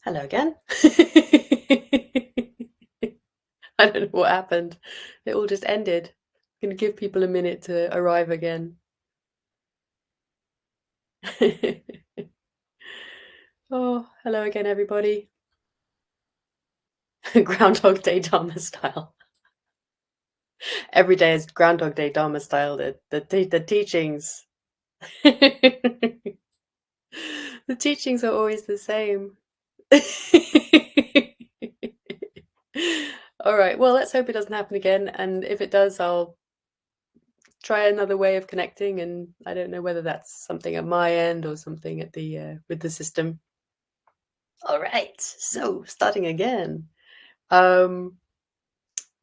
Hello again. I don't know what happened. It all just ended. I'm gonna give people a minute to arrive again. Oh, hello again, everybody. Groundhog Day Dharma style. Every day is Groundhog Day Dharma style. The teachings. The teachings are always the same. All right. Well, let's hope it doesn't happen again. And if it does, I'll try another way of connecting, and I don't know whether that's something at my end or something at the with the system. All right, so starting again. Um,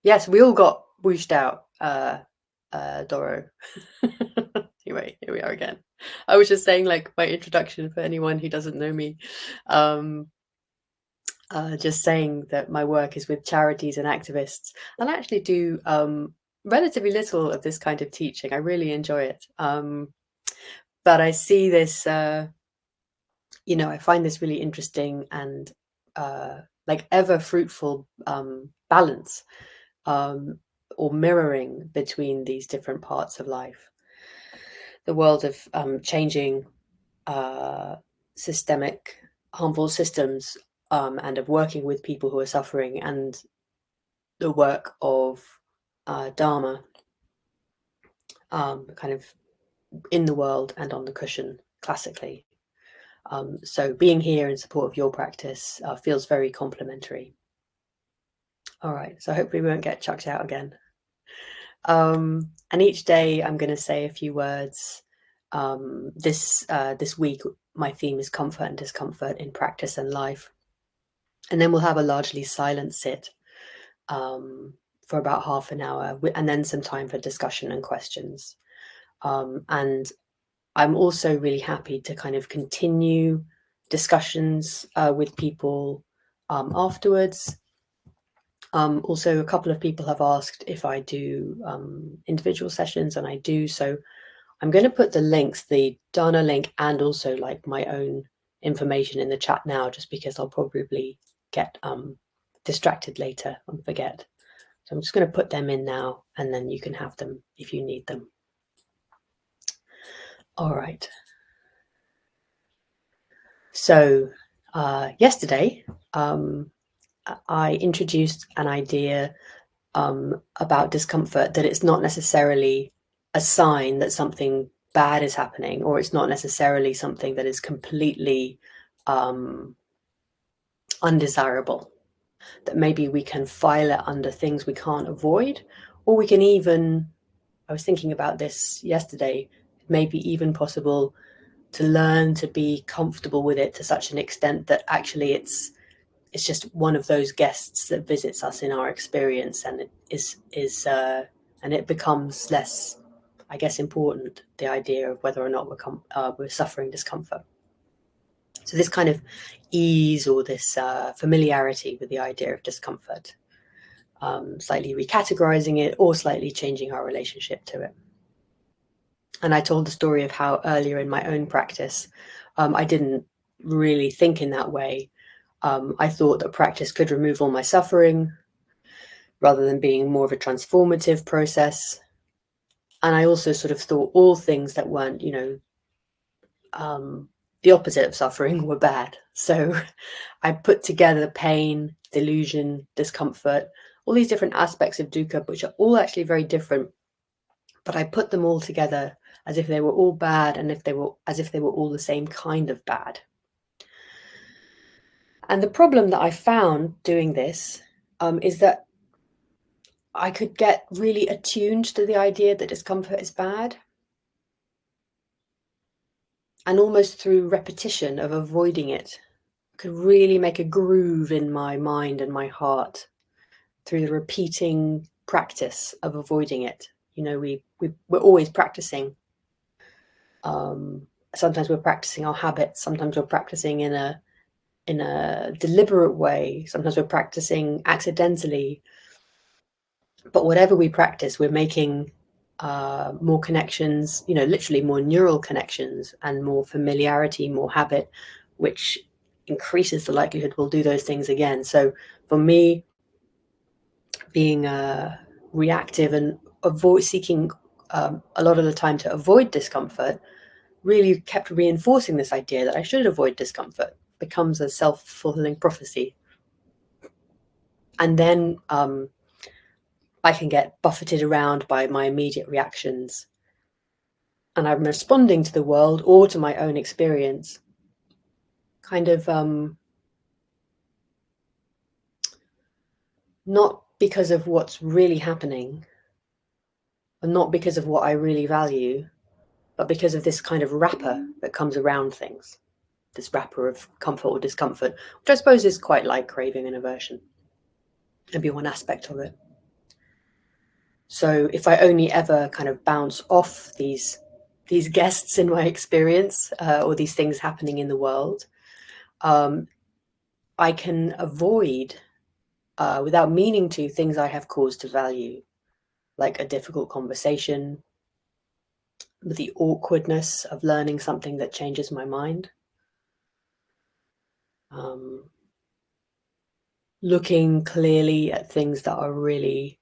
yes, we all got whooshed out, Doro. Anyway, here we are again. I was just saying, like, my introduction for anyone who doesn't know me. Um, just saying that my work is with charities and activists, and I actually do relatively little of this kind of teaching. I really enjoy it. But I see this, I find this really interesting and like ever fruitful balance um, or mirroring between these different parts of life. The world of changing uh, systemic harmful systems and of working with people who are suffering, and the work of Dharma, kind of in the world and on the cushion classically. So being here in support of your practice feels very complementary. All right, so hopefully we won't get chucked out again. And each day I'm going to say a few words. This week my theme is comfort and discomfort in practice and life. And then we'll have a largely silent sit for about half an hour, and then some time for discussion and questions. And I'm also really happy to kind of continue discussions with people afterwards. Also, a couple of people have asked if I do individual sessions, and I do. So I'm going to put the links, the Dana link, and also like my own information in the chat now, just because I'll probably get distracted later and forget. So I'm just going to put them in now, and then you can have them if you need them. All right. So yesterday, I introduced an idea about discomfort, that it's not necessarily a sign that something bad is happening, or it's not necessarily something that is completely undesirable, that maybe we can file it under things we can't avoid, or we can even, I was thinking about this yesterday, maybe even possible to learn to be comfortable with it to such an extent that actually it's just one of those guests that visits us in our experience, and it is and it becomes less, I guess, important, the idea of whether or not we're suffering discomfort. So this kind of ease, or this familiarity with the idea of discomfort, slightly recategorizing it or slightly changing our relationship to it. And I told the story of how earlier in my own practice, I didn't really think in that way. I thought that practice could remove all my suffering rather than being more of a transformative process. And I also sort of thought all things that weren't, the opposite of suffering were bad. So I put together pain, delusion, discomfort, all these different aspects of dukkha, which are all actually very different, but I put them all together as if they were all bad, and as if they were all the same kind of bad. And the problem that I found doing this is that I could get really attuned to the idea that discomfort is bad. And almost through repetition of avoiding it, I could really make a groove in my mind and my heart through the repeating practice of avoiding it. We're always practicing. Sometimes we're practicing our habits. Sometimes we're practicing in a deliberate way. Sometimes we're practicing accidentally. But whatever we practice, we're making more connections, literally more neural connections, and more familiarity, more habit, which increases the likelihood we'll do those things again. So for me, being reactive and seeking a lot of the time to avoid discomfort really kept reinforcing this idea that I should avoid discomfort. Becomes a self-fulfilling prophecy. And then I can get buffeted around by my immediate reactions. And I'm responding to the world or to my own experience kind of not because of what's really happening, and not because of what I really value, but because of this kind of wrapper that comes around things, this wrapper of comfort or discomfort, which I suppose is quite like craving and aversion. Maybe one aspect of it. So if I only ever kind of bounce off these guests in my experience, or these things happening in the world, I can avoid, without meaning to, things I have cause to value, like a difficult conversation, the awkwardness of learning something that changes my mind, looking clearly at things that are really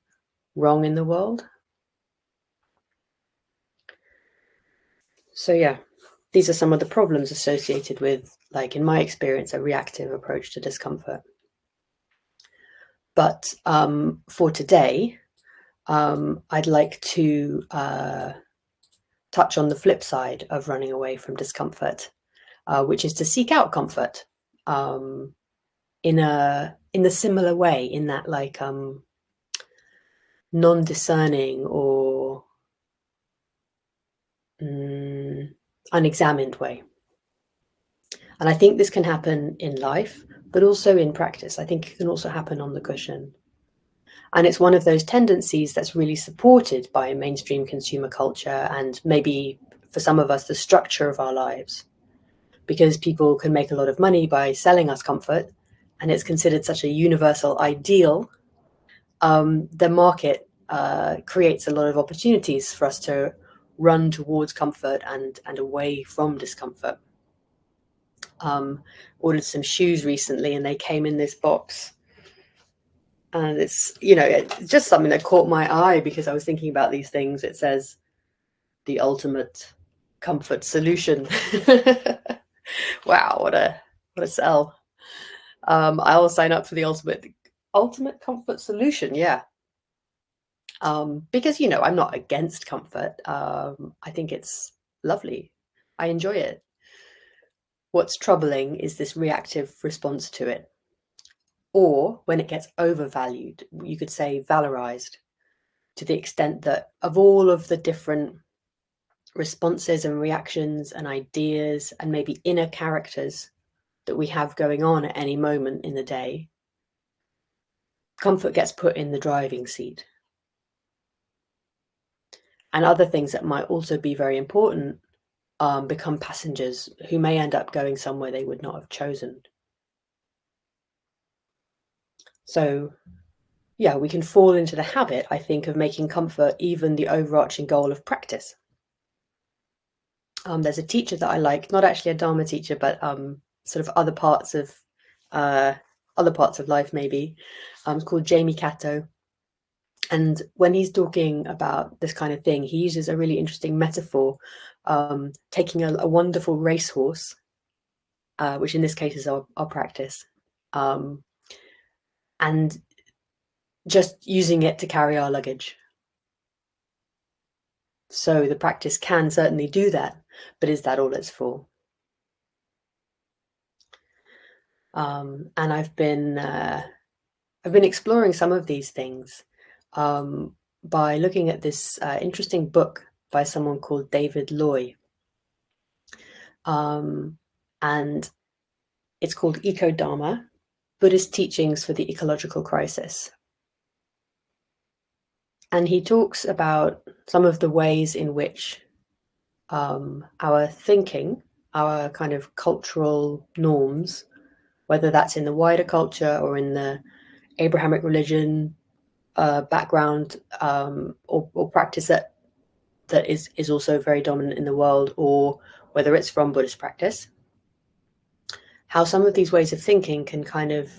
wrong in the world. So yeah, these are some of the problems associated with, like, in my experience, a reactive approach to discomfort. But for today, I'd like to touch on the flip side of running away from discomfort, which is to seek out comfort in a similar way, in that like non-discerning or unexamined way. And I think this can happen in life, but also in practice. I think it can also happen on the cushion. And it's one of those tendencies that's really supported by mainstream consumer culture and maybe for some of us the structure of our lives, because people can make a lot of money by selling us comfort, and it's considered such a universal ideal. The market creates a lot of opportunities for us to run towards comfort and away from discomfort. Ordered some shoes recently, and they came in this box. And it's, it's just something that caught my eye because I was thinking about these things. It says the ultimate comfort solution. Wow, what a sell. I'll sign up for the ultimate comfort solution. Yeah. Because, I'm not against comfort. I think it's lovely. I enjoy it. What's troubling is this reactive response to it, or when it gets overvalued, you could say valorized, to the extent that of all of the different responses and reactions and ideas and maybe inner characters that we have going on at any moment in the day, comfort gets put in the driving seat. And other things that might also be very important become passengers who may end up going somewhere they would not have chosen. So yeah, we can fall into the habit, I think, of making comfort even the overarching goal of practice. There's a teacher that I like, not actually a Dharma teacher, but sort of other parts of life maybe. It's called Jamie Cato. And when he's talking about this kind of thing, he uses a really interesting metaphor, taking a wonderful racehorse, which in this case is our practice, and just using it to carry our luggage. So the practice can certainly do that, but is that all it's for? And I've been exploring some of these things by looking at this interesting book by someone called David Loy. And it's called Eco-Dharma, Buddhist Teachings for the Ecological Crisis. And he talks about some of the ways in which our thinking, our kind of cultural norms, whether that's in the wider culture or in the Abrahamic religion background, or practice that is also very dominant in the world, or whether it's from Buddhist practice, how some of these ways of thinking can kind of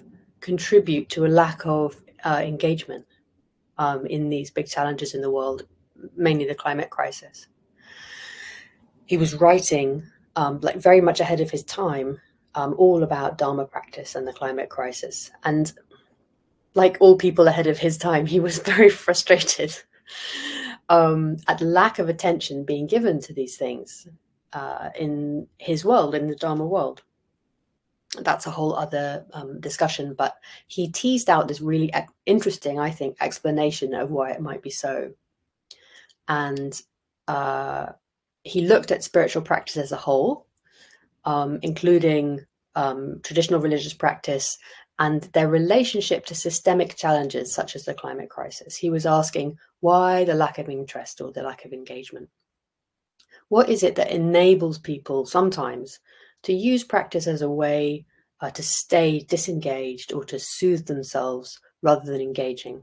contribute to a lack of engagement in these big challenges in the world, mainly the climate crisis. He was writing like very much ahead of his time, all about Dharma practice and the climate crisis. And like all people ahead of his time, he was very frustrated at the lack of attention being given to these things in his world, in the Dharma world. That's a whole other discussion, but he teased out this really interesting, I think, explanation of why it might be so. And he looked at spiritual practice as a whole, including traditional religious practice and their relationship to systemic challenges such as the climate crisis. He was asking why the lack of interest or the lack of engagement. What is it that enables people sometimes to use practice as a way to stay disengaged or to soothe themselves rather than engaging?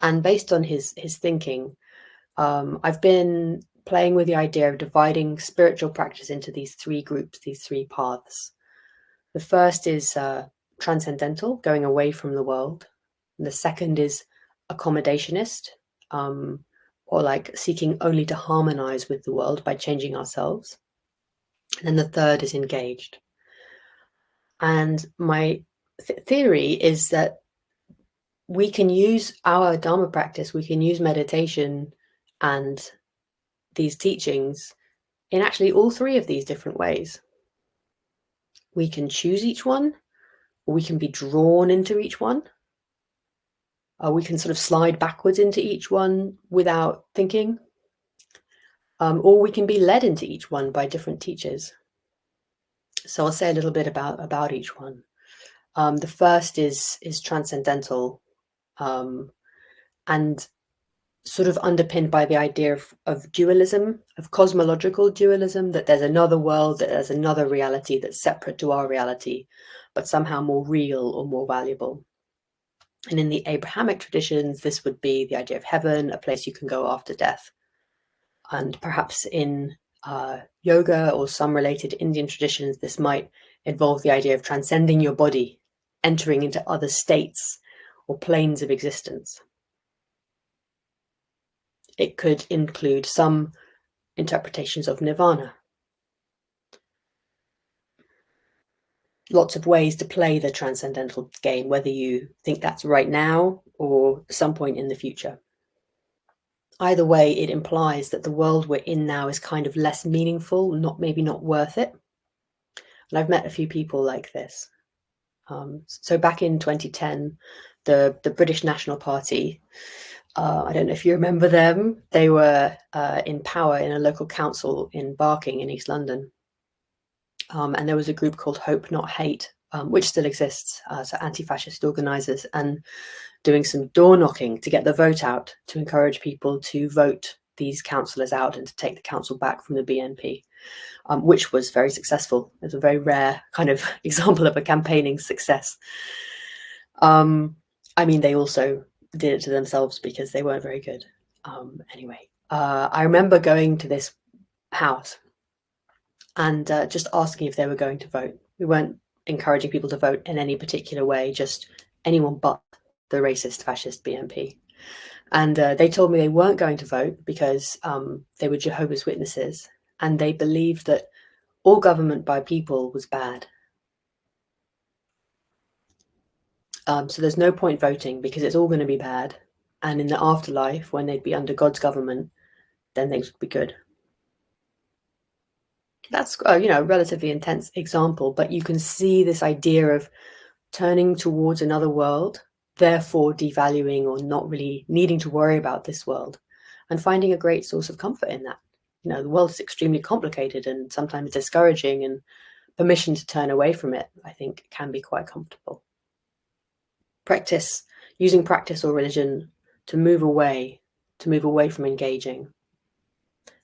And based on his thinking, I've been playing with the idea of dividing spiritual practice into these three groups, these three paths. The first is transcendental, going away from the world. And the second is accommodationist, or like seeking only to harmonize with the world by changing ourselves. And then the third is engaged. And my theory is that we can use our Dharma practice, we can use meditation and these teachings in actually all three of these different ways. We can choose each one, or we can be drawn into each one. We can sort of slide backwards into each one without thinking, or we can be led into each one by different teachers. So I'll say a little bit about each one. The first is transcendental, and sort of underpinned by the idea of dualism, of cosmological dualism, that there's another world, that there's another reality that's separate to our reality, but somehow more real or more valuable. And in the Abrahamic traditions, this would be the idea of heaven, a place you can go after death. And perhaps in yoga or some related Indian traditions, this might involve the idea of transcending your body, entering into other states or planes of existence. It could include some interpretations of nirvana. Lots of ways to play the transcendental game, whether you think that's right now or some point in the future. Either way, it implies that the world we're in now is kind of less meaningful, maybe not worth it. And I've met a few people like this. So back in 2010, the British National Party, I don't know if you remember them, they were in power in a local council in Barking in East London. And there was a group called Hope Not Hate, which still exists, so anti-fascist organisers, and doing some door knocking to get the vote out, to encourage people to vote these councillors out and to take the council back from the BNP, which was very successful. It was a very rare kind of example of a campaigning success. I mean, they also did it to themselves because they weren't very good. Anyway, I remember going to this house and just asking if they were going to vote. We weren't encouraging people to vote in any particular way, just anyone but the racist, fascist BNP. And they told me they weren't going to vote because they were Jehovah's Witnesses, and they believed that all government by people was bad. So there's no point voting because it's all going to be bad. And in the afterlife, when they'd be under God's government, then things would be good. That's a relatively intense example, but you can see this idea of turning towards another world, therefore devaluing or not really needing to worry about this world, and finding a great source of comfort in that. The world is extremely complicated and sometimes discouraging, and permission to turn away from it, I think, can be quite comfortable. Using practice or religion to move away from engaging.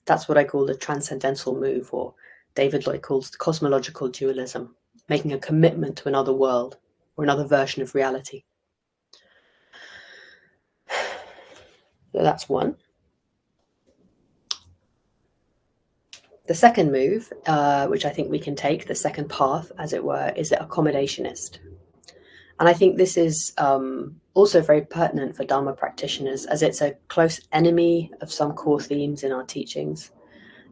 That's what I call the transcendental move, or David Lloyd calls cosmological dualism, making a commitment to another world or another version of reality. So that's one. The second move, which I think we can take, the second path, as it were, is the accommodationist. And I think this is also very pertinent for Dharma practitioners, as it's a close enemy of some core themes in our teachings.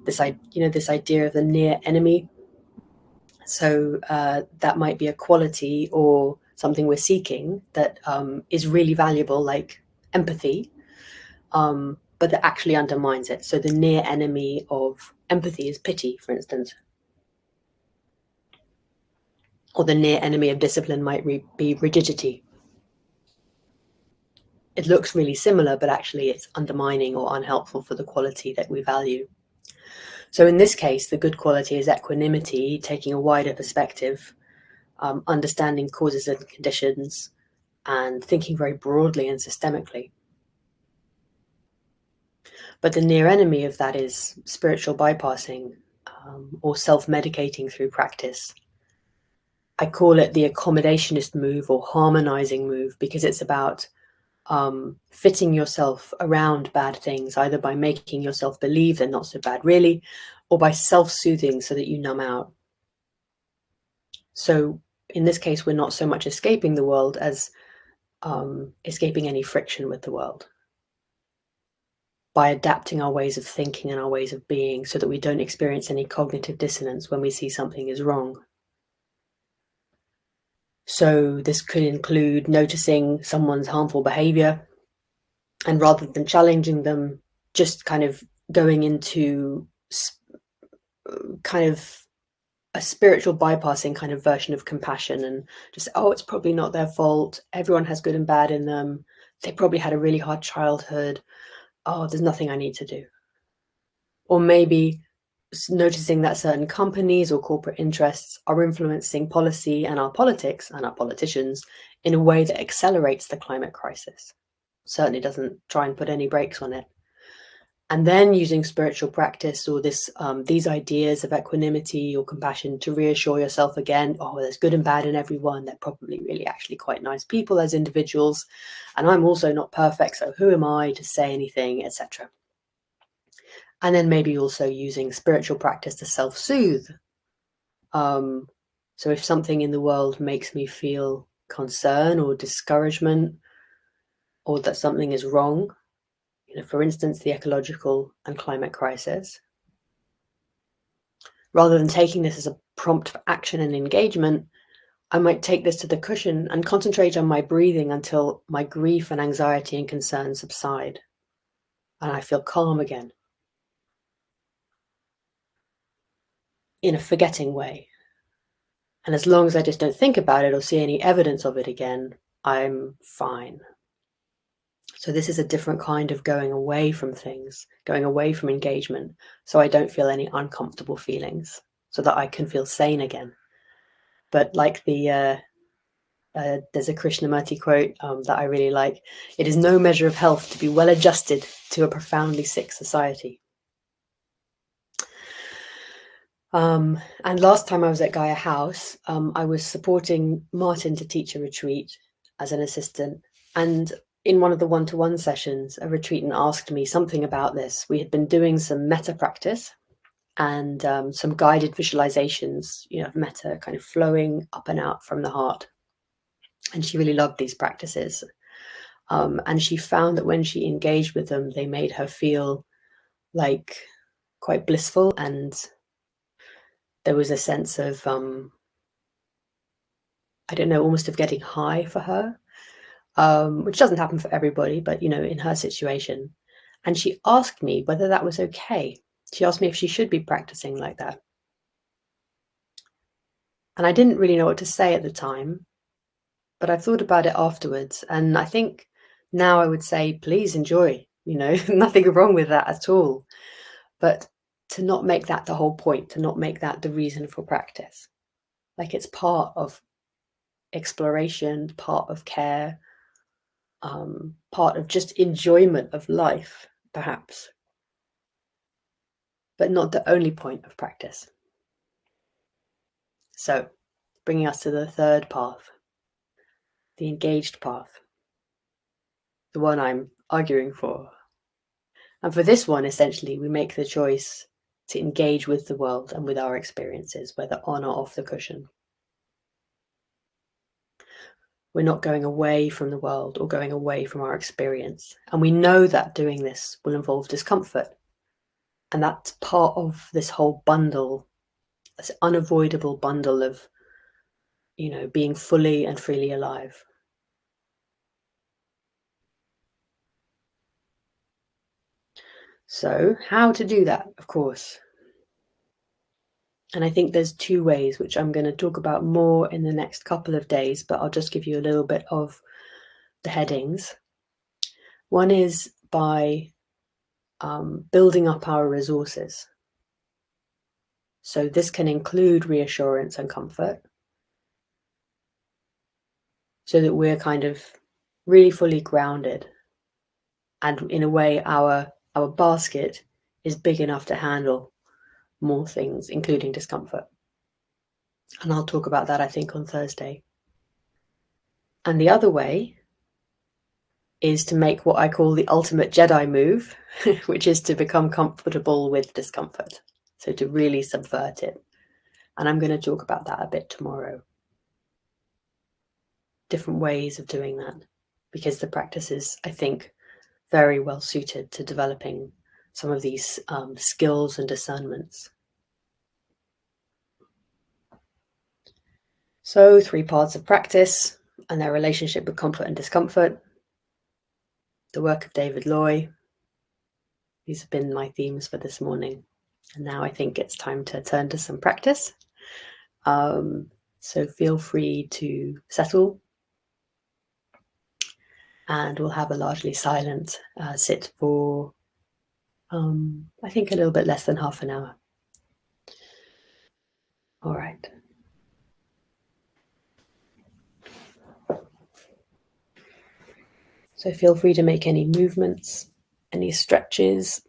This idea of the near enemy. So that might be a quality or something we're seeking that is really valuable, like empathy, but that actually undermines it. So the near enemy of empathy is pity, for instance. Or the near enemy of discipline might be rigidity. It looks really similar, but actually it's undermining or unhelpful for the quality that we value. So in this case, the good quality is equanimity, taking a wider perspective, understanding causes and conditions, and thinking very broadly and systemically. But the near enemy of that is spiritual bypassing, or self-medicating through practice. I call it the accommodationist move or harmonizing move, because it's about fitting yourself around bad things, either by making yourself believe they're not so bad really, or by self-soothing so that you numb out. So in this case, we're not so much escaping the world as escaping any friction with the world, by adapting our ways of thinking and our ways of being so that we don't experience any cognitive dissonance when we see something is wrong. So this could include noticing someone's harmful behavior, and rather than challenging them, just kind of going into kind of a spiritual bypassing kind of version of compassion, and just, oh, it's probably not their fault. Everyone has good and bad in them. They probably had a really hard childhood. Oh, there's nothing I need to do. Or maybe noticing that certain companies or corporate interests are influencing policy and our politics and our politicians in a way that accelerates the climate crisis. Certainly doesn't try and put any brakes on it. And then using spiritual practice or these ideas of equanimity or compassion to reassure yourself again, oh, there's good and bad in everyone. They're probably really actually quite nice people as individuals. And I'm also not perfect, so who am I to say anything, etc. And then maybe also using spiritual practice to self-soothe. So if something in the world makes me feel concern or discouragement, or that something is wrong, for instance, the ecological and climate crisis, rather than taking this as a prompt for action and engagement, I might take this to the cushion and concentrate on my breathing until my grief and anxiety and concern subside and I feel calm again, in a forgetting way. And as long as I just don't think about it or see any evidence of it again, I'm fine. So this is a different kind of going away from things, going away from engagement, so I don't feel any uncomfortable feelings, so that I can feel sane again. But like there's a Krishnamurti quote that I really like. It is no measure of health to be well adjusted to a profoundly sick society. And last time I was at Gaia House, I was supporting Martin to teach a retreat as an assistant. And in one of the one-to-one sessions, a retreatant asked me something about this. We had been doing some metta practice and some guided visualizations, of metta kind of flowing up and out from the heart. And she really loved these practices. And she found that when she engaged with them, they made her feel like quite blissful, and there was a sense of, I don't know, almost of getting high for her, which doesn't happen for everybody, but, in her situation. And she asked me whether that was okay. She asked me if she should be practicing like that. And I didn't really know what to say at the time, but I thought about it afterwards. And I think now I would say, please enjoy, nothing wrong with that at all. But to not make that the whole point, to not make that the reason for practice. Like it's part of exploration, part of care, part of just enjoyment of life, perhaps, but not the only point of practice. So, bringing us to the third path, the engaged path, the one I'm arguing for. And for this one, essentially, we make the choice to engage with the world and with our experiences, whether on or off the cushion. We're not going away from the world or going away from our experience. And we know that doing this will involve discomfort. And that's part of this whole bundle, this unavoidable bundle of, being fully and freely alive. So how to do that, of course. And I think there's two ways, which I'm going to talk about more in the next couple of days, but I'll just give you a little bit of the headings. One is by building up our resources. So this can include reassurance and comfort, so that we're kind of really fully grounded. And in a way, our basket is big enough to handle more things, including discomfort. And I'll talk about that, I think, on Thursday. And the other way is to make what I call the ultimate Jedi move, which is to become comfortable with discomfort. So to really subvert it. And I'm going to talk about that a bit tomorrow. Different ways of doing that, because the practice is, I think, very well suited to developing some of these skills and discernments. So 3 parts of practice and their relationship with comfort and discomfort. The work of David Loy. These have been my themes for this morning. And now I think it's time to turn to some practice. So feel free to settle. And we'll have a largely silent sit for, I think, a little bit less than half an hour. All right. So feel free to make any movements, any stretches,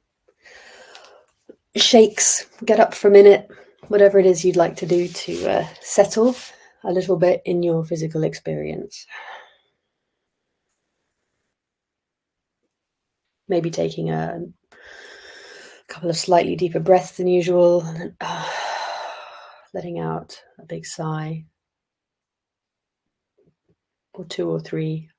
shakes, get up for a minute, whatever it is you'd like to do to settle a little bit in your physical experience. Maybe taking a couple of slightly deeper breaths than usual, and then letting out a big sigh, or 2 or 3.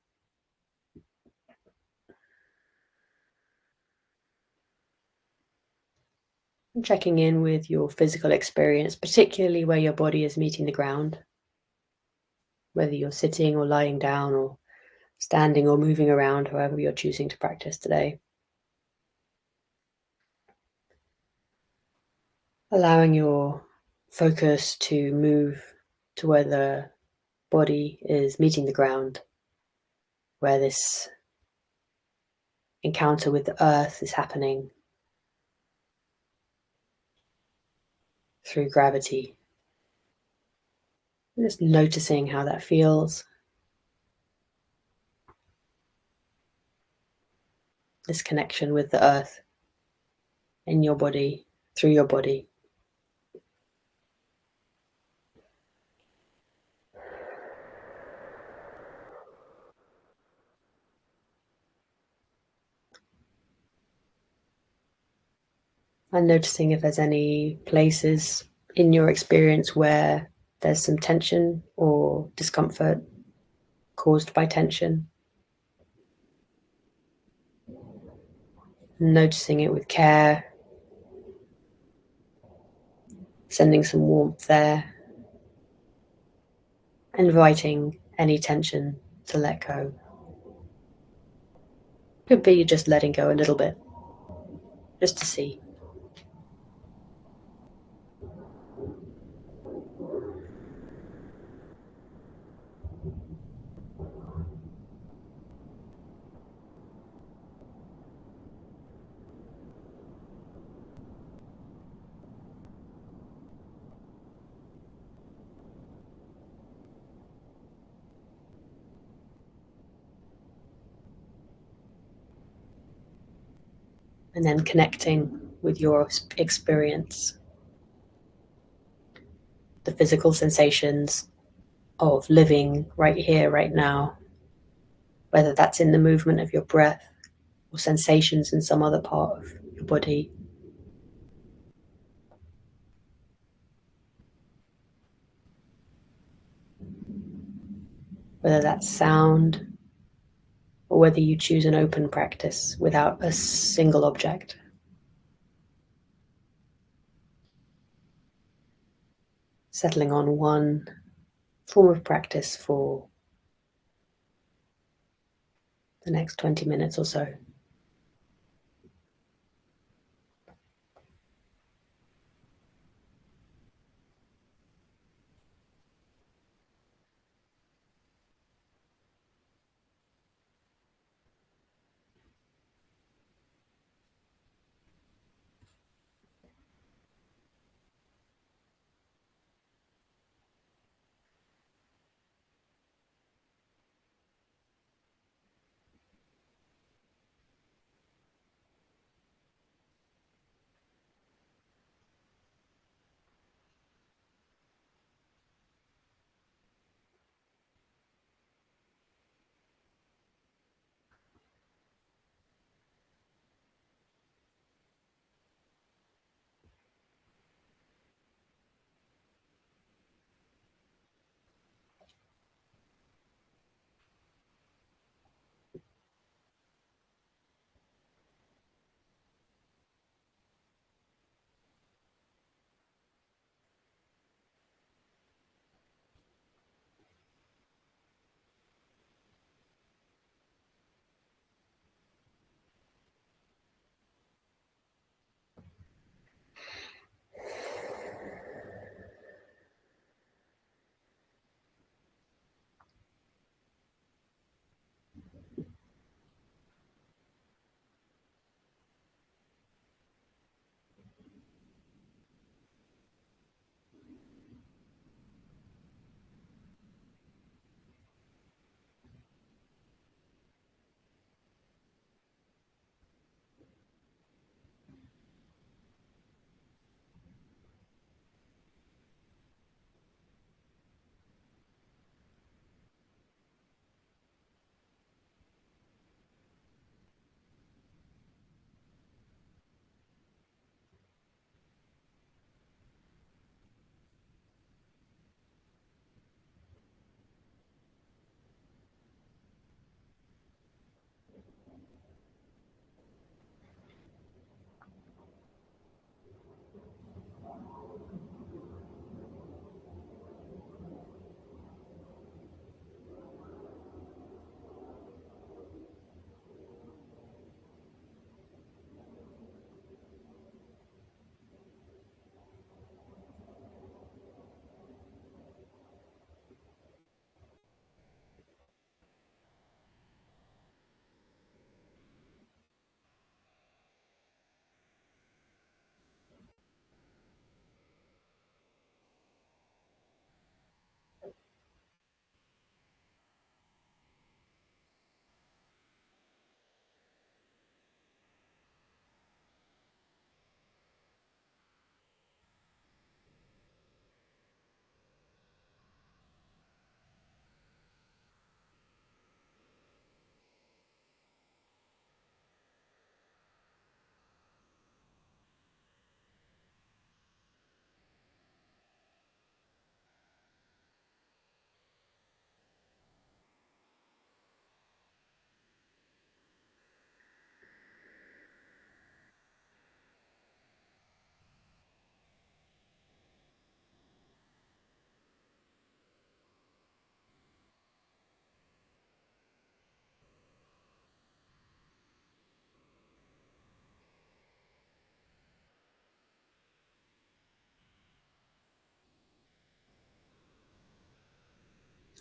And checking in with your physical experience, particularly where your body is meeting the ground, whether you're sitting or lying down or standing or moving around, however you're choosing to practice today. Allowing your focus to move to where the body is meeting the ground, where this encounter with the earth is happening through gravity. Just noticing how that feels. This connection with the earth in your body, through your body. And noticing if there's any places in your experience where there's some tension or discomfort caused by tension. Noticing it with care, sending some warmth there, inviting any tension to let go. Could be just letting go a little bit, just to see. And then connecting with your experience, the physical sensations of living right here, right now, whether that's in the movement of your breath or sensations in some other part of your body. whether that's sound or whether you choose an open practice without a single object. Settling on one form of practice for the next 20 minutes or so.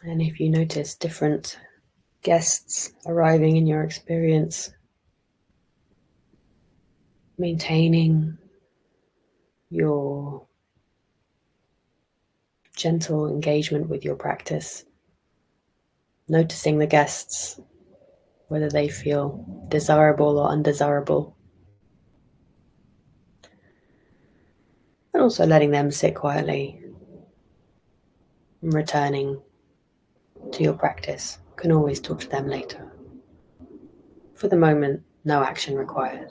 And if you notice different guests arriving in your experience, maintaining your gentle engagement with your practice, noticing the guests, whether they feel desirable or undesirable, and also letting them sit quietly and returning to your practice. You can always talk to them later. For the moment, no action required.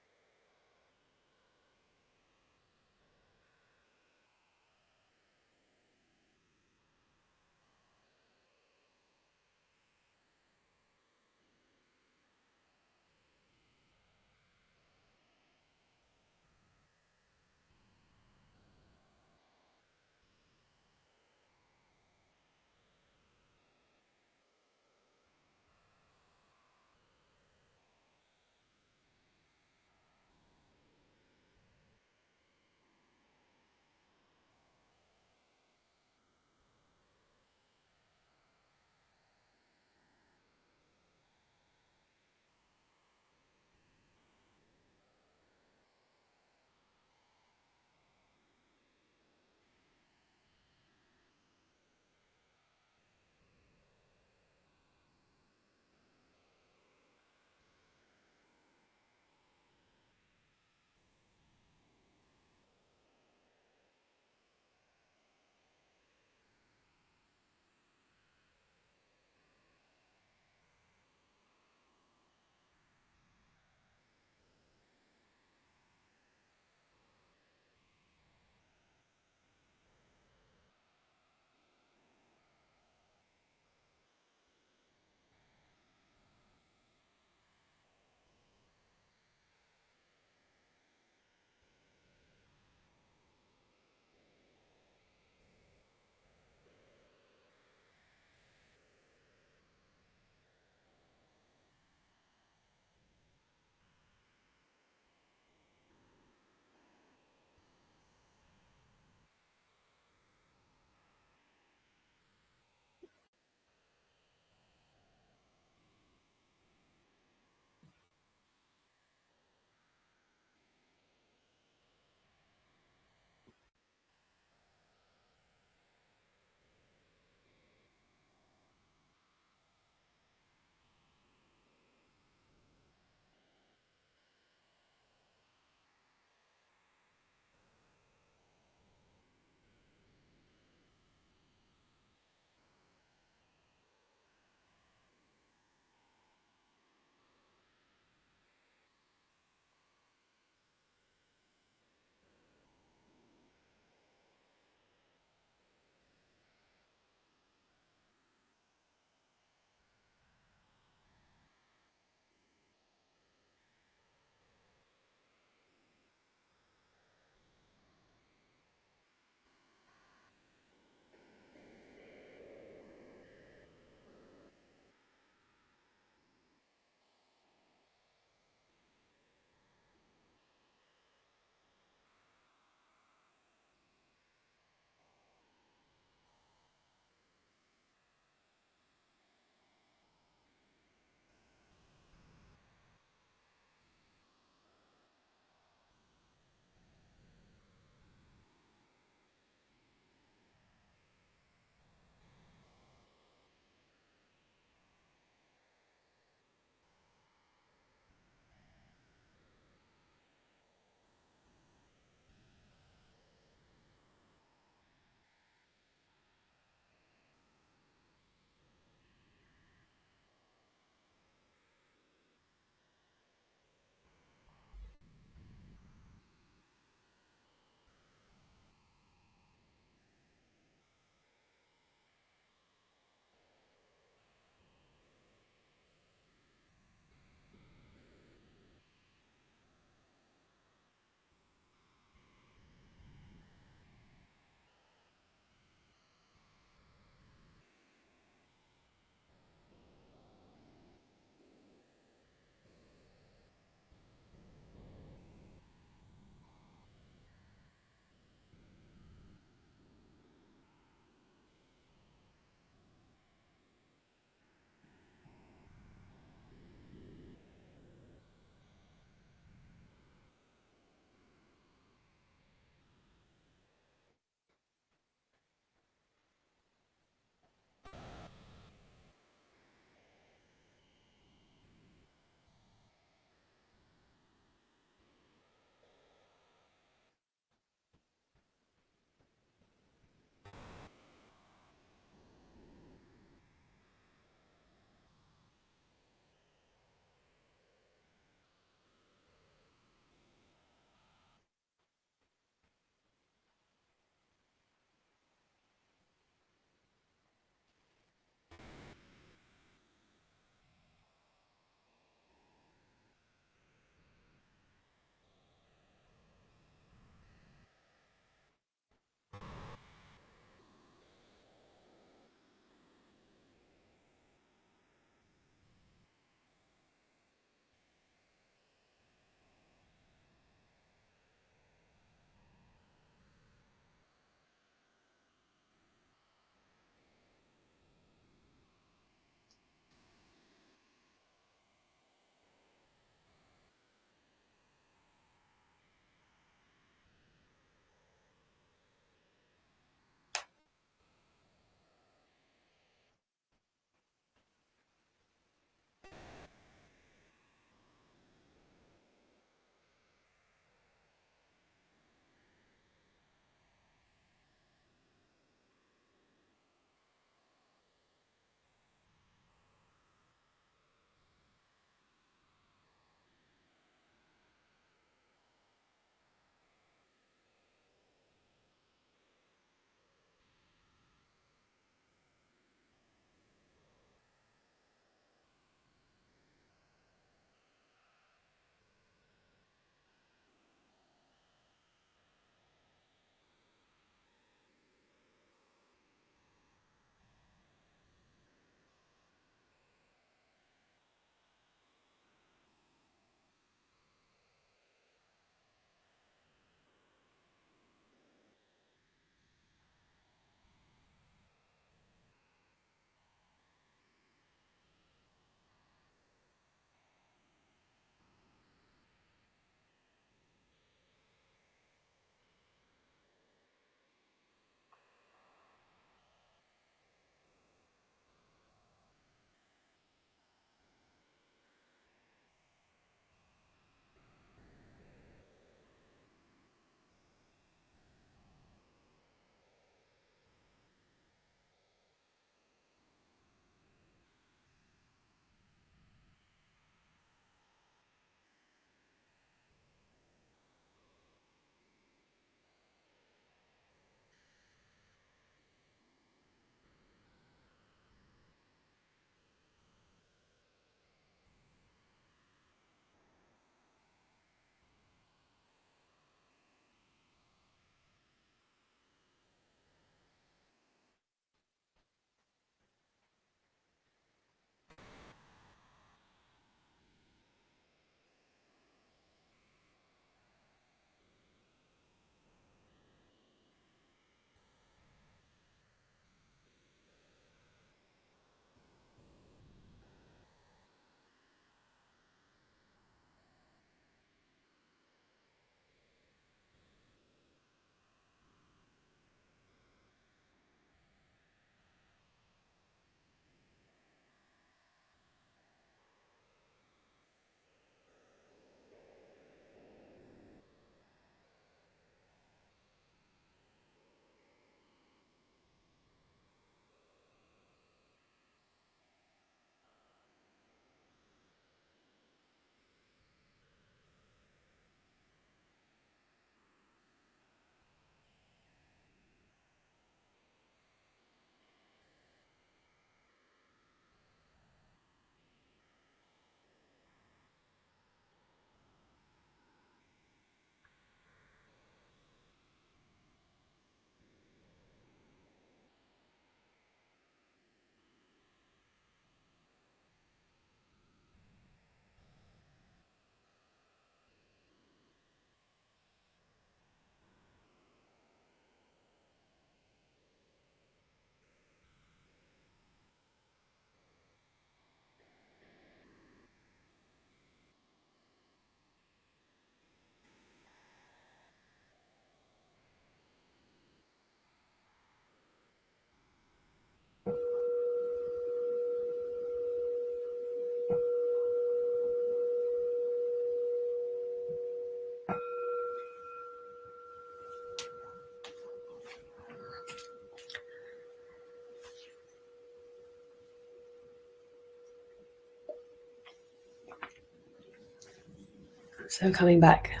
So coming back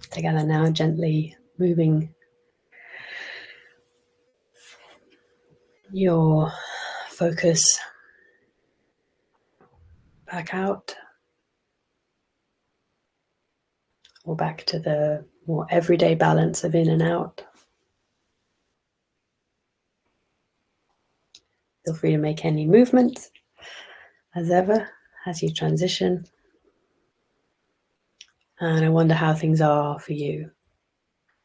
together now, gently moving your focus back out or back to the more everyday balance of in and out. Feel free to make any movements as ever as you transition. And I wonder how things are for you.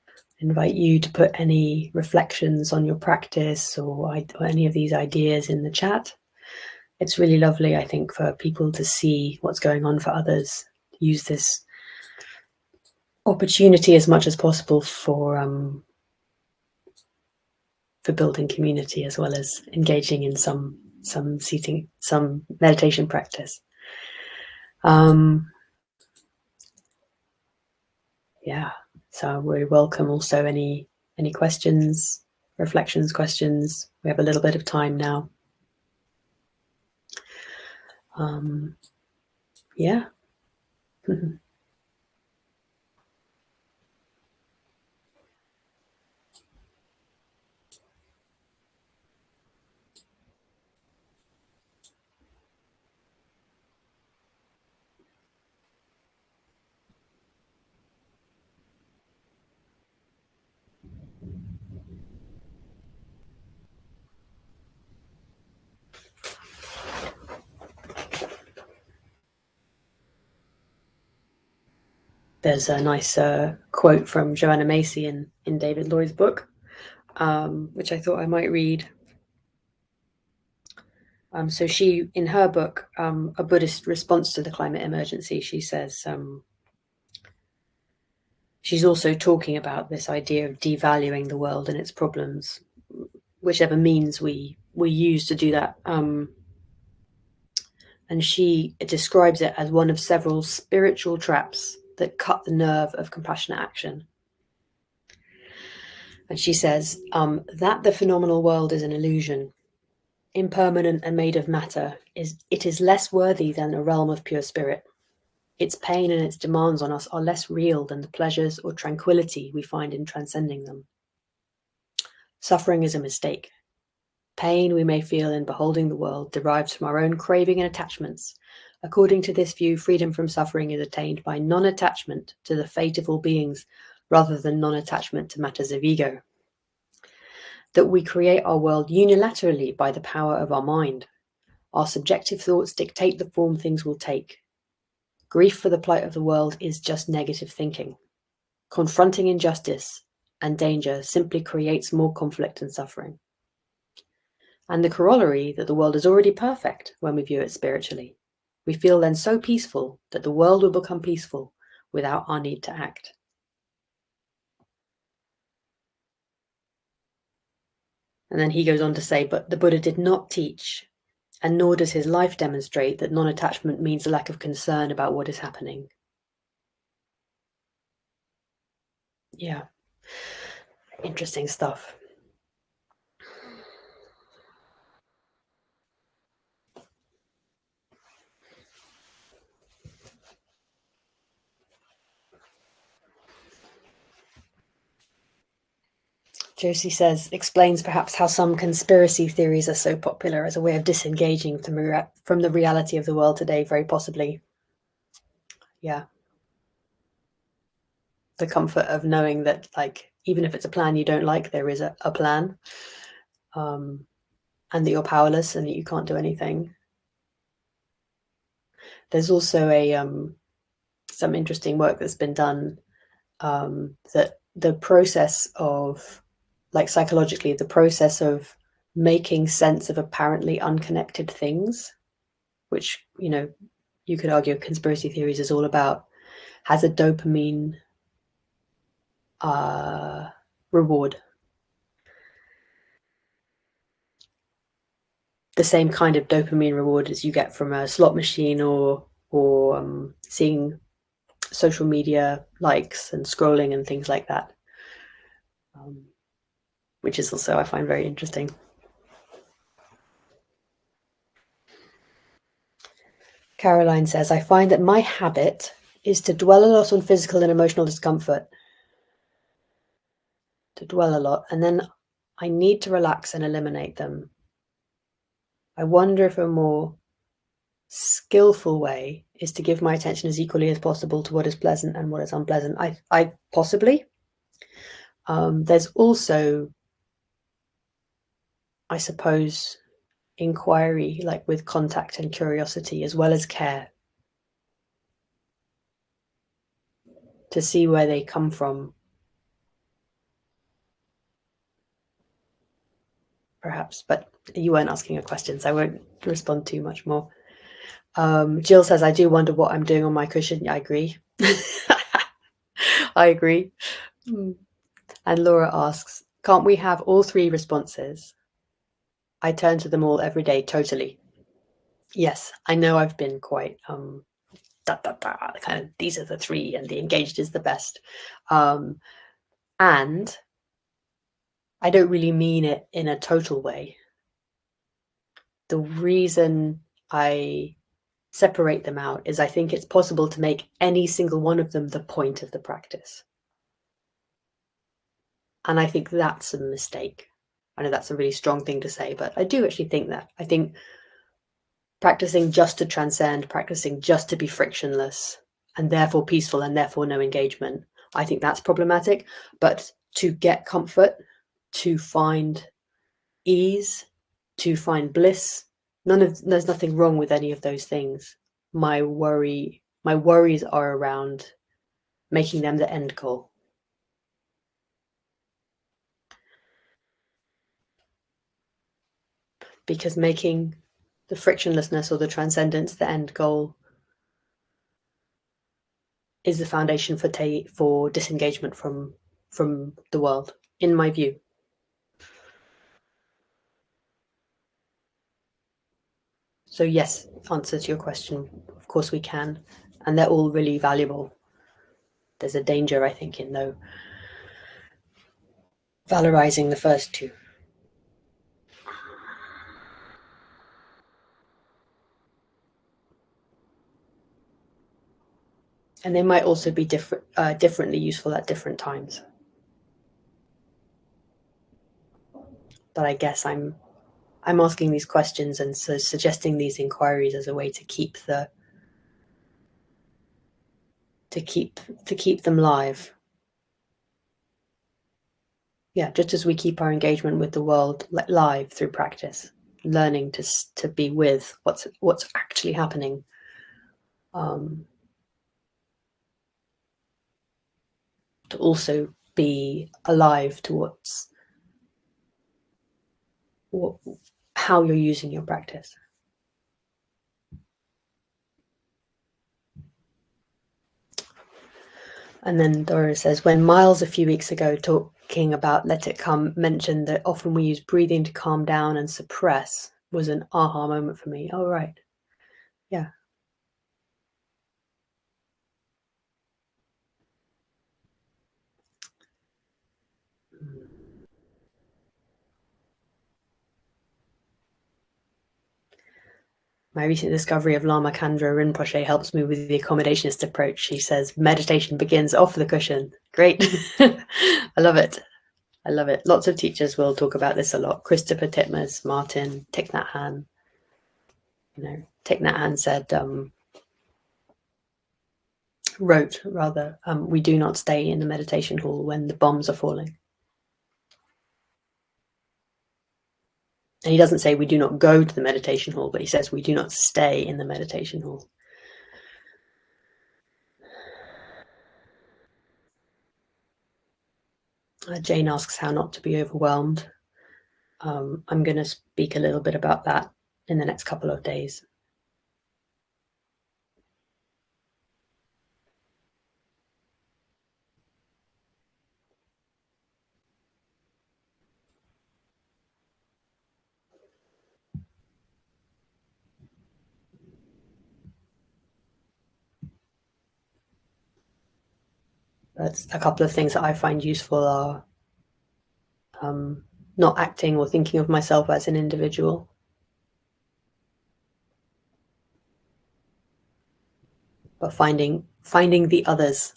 I invite you to put any reflections on your practice or any of these ideas in the chat. It's really lovely, I think, for people to see what's going on for others. Use this opportunity as much as possible for building community as well as engaging in some meditation practice. Yeah, so we welcome also any questions, reflections, questions. We have a little bit of time now. Yeah. There's a nice quote from Joanna Macy in David Lloyd's book, which I thought I might read. So she, in her book, A Buddhist Response to the Climate Emergency, she says, she's also talking about this idea of devaluing the world and its problems, whichever means we use to do that. And she describes it as one of several spiritual traps that cut the nerve of compassionate action. And she says that the phenomenal world is an illusion, impermanent and made of matter, it is less worthy than a realm of pure spirit. Its pain and its demands on us are less real than the pleasures or tranquility we find in transcending them. Suffering is a mistake. Pain we may feel in beholding the world derives from our own craving and attachments. According to this view, freedom from suffering is attained by non-attachment to the fate of all beings, rather than non-attachment to matters of ego. That we create our world unilaterally by the power of our mind. Our subjective thoughts dictate the form things will take. Grief for the plight of the world is just negative thinking. Confronting injustice and danger simply creates more conflict and suffering. And the corollary that the world is already perfect when we view it spiritually. We feel then so peaceful that the world will become peaceful without our need to act. And then he goes on to say, but the Buddha did not teach, and nor does his life demonstrate, that non-attachment means a lack of concern about what is happening. Yeah, interesting stuff. Josie says, explains perhaps how some conspiracy theories are so popular as a way of disengaging from the reality of the world today, very possibly. Yeah. The comfort of knowing that, like, even if it's a plan you don't like, there is a plan, and that you're powerless and that you can't do anything. There's also some interesting work that's been done, that the process of, like, psychologically, the process of making sense of apparently unconnected things, which, you know, you could argue conspiracy theories is all about, has a dopamine reward. The same kind of dopamine reward as you get from a slot machine or seeing social media likes and scrolling and things like that, which is also, I find, very interesting. Caroline says, I find that my habit is to dwell a lot on physical and emotional discomfort, to dwell a lot, and then I need to relax and eliminate them. I wonder if a more skillful way is to give my attention as equally as possible to what is pleasant and what is unpleasant. I possibly. There's also, I suppose, inquiry, like with contact and curiosity, as well as care, to see where they come from, perhaps. But you weren't asking a question, so I won't respond too much more. Jill says, I do wonder what I'm doing on my cushion. I agree. I agree. And Laura asks, can't we have all three responses? I turn to them all every day, totally. Yes, I know I've been quite kind of, these are the three and the engaged is the best. And I don't really mean it in a total way. The reason I separate them out is I think it's possible to make any single one of them the point of the practice. And I think that's a mistake. I know that's a really strong thing to say, but I do actually think that. I think practicing just to transcend, practicing just to be frictionless and therefore peaceful and therefore no engagement, I think that's problematic. But to get comfort, to find ease, to find bliss, there's nothing wrong with any of those things. My worries are around making them the end goal. Because making the frictionlessness or the transcendence the end goal is the foundation for disengagement from the world, in my view. So yes, answer to your question, of course we can, and they're all really valuable. There's a danger, I think, in though valorizing the first two. And they might also be differently useful at different times. But I guess I'm asking these questions and so suggesting these inquiries as a way to keep them live. Yeah, just as we keep our engagement with the world live through practice, learning to be with what's actually happening. To also be alive to how you're using your practice. And then Dora says, when Miles a few weeks ago talking about let it come mentioned that often we use breathing to calm down and suppress, was an aha moment for me. Oh, right. Yeah. My recent discovery of Lama Kandra Rinpoche helps me with the accommodationist approach. She says meditation begins off the cushion. Great. I love it. I love it. Lots of teachers will talk about this a lot. Christopher Titmuss, Martin, Thich Nhat Hanh. Thich Nhat Hanh said, wrote rather, we do not stay in the meditation hall when the bombs are falling. And he doesn't say we do not go to the meditation hall, but he says we do not stay in the meditation hall. Jane asks how not to be overwhelmed. I'm going to speak a little bit about that in the next couple of days. But a couple of things that I find useful are not acting or thinking of myself as an individual. but finding the others.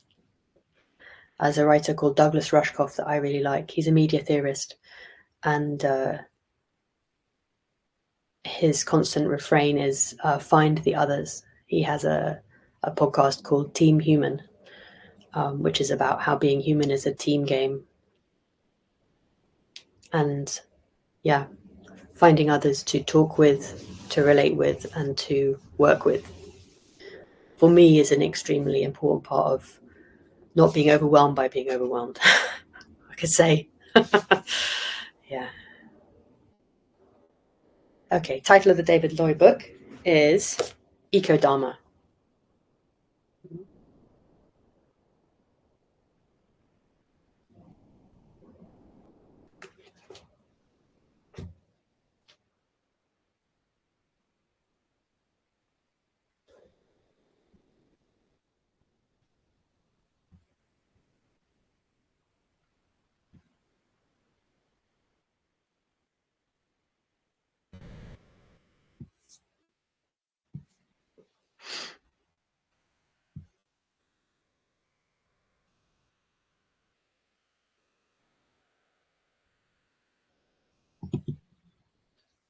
As a writer called Douglas Rushkoff that I really like, he's a media theorist, and his constant refrain is find the others. He has a podcast called Team Human, which is about how being human is a team game. And yeah, finding others to talk with, to relate with, and to work with, for me, is an extremely important part of not being overwhelmed by being overwhelmed. I could say. Yeah. Okay, title of the David Lloyd book is Eco Dharma.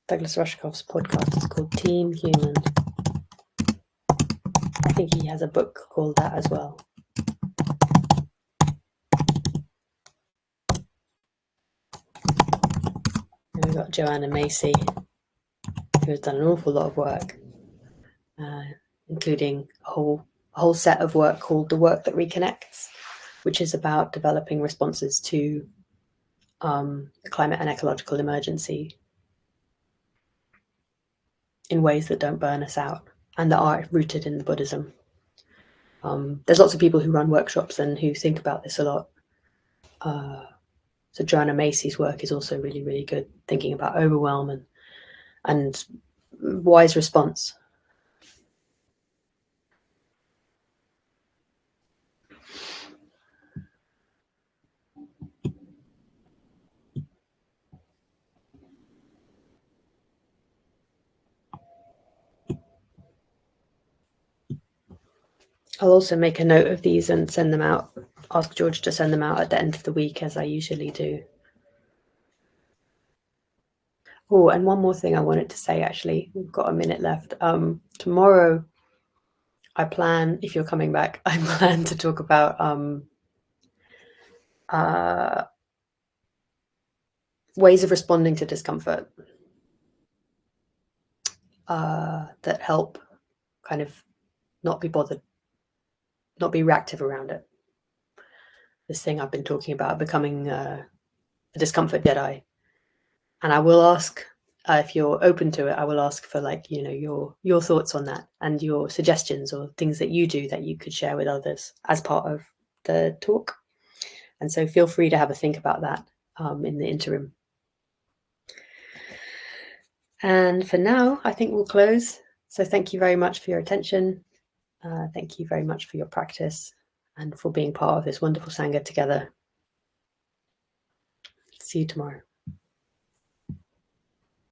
Douglas Rushkoff's podcast is called Team Human. I think he has a book called that as well. And we've got Joanna Macy, who has done an awful lot of work, including a whole set of work called The Work That Reconnects, which is about developing responses to climate and ecological emergency in ways that don't burn us out and that are rooted in the Buddhism. There's lots of people who run workshops and who think about this a lot. So Joanna Macy's work is also really, really good, thinking about overwhelm and wise response. I'll also make a note of these and send them out, ask George to send them out at the end of the week, as I usually do. Oh, and one more thing I wanted to say, actually. We've got a minute left. Tomorrow, I plan, if you're coming back, I plan to talk about ways of responding to discomfort that help kind of not be bothered, not be reactive around it. This thing I've been talking about, becoming a discomfort Jedi. And I will ask, if you're open to it, I will ask for, like, you know, your thoughts on that and your suggestions or things that you do that you could share with others as part of the talk. And so feel free to have a think about that in the interim. And for now, I think we'll close. So thank you very much for your attention. Thank you very much for your practice and for being part of this wonderful Sangha together. See you tomorrow.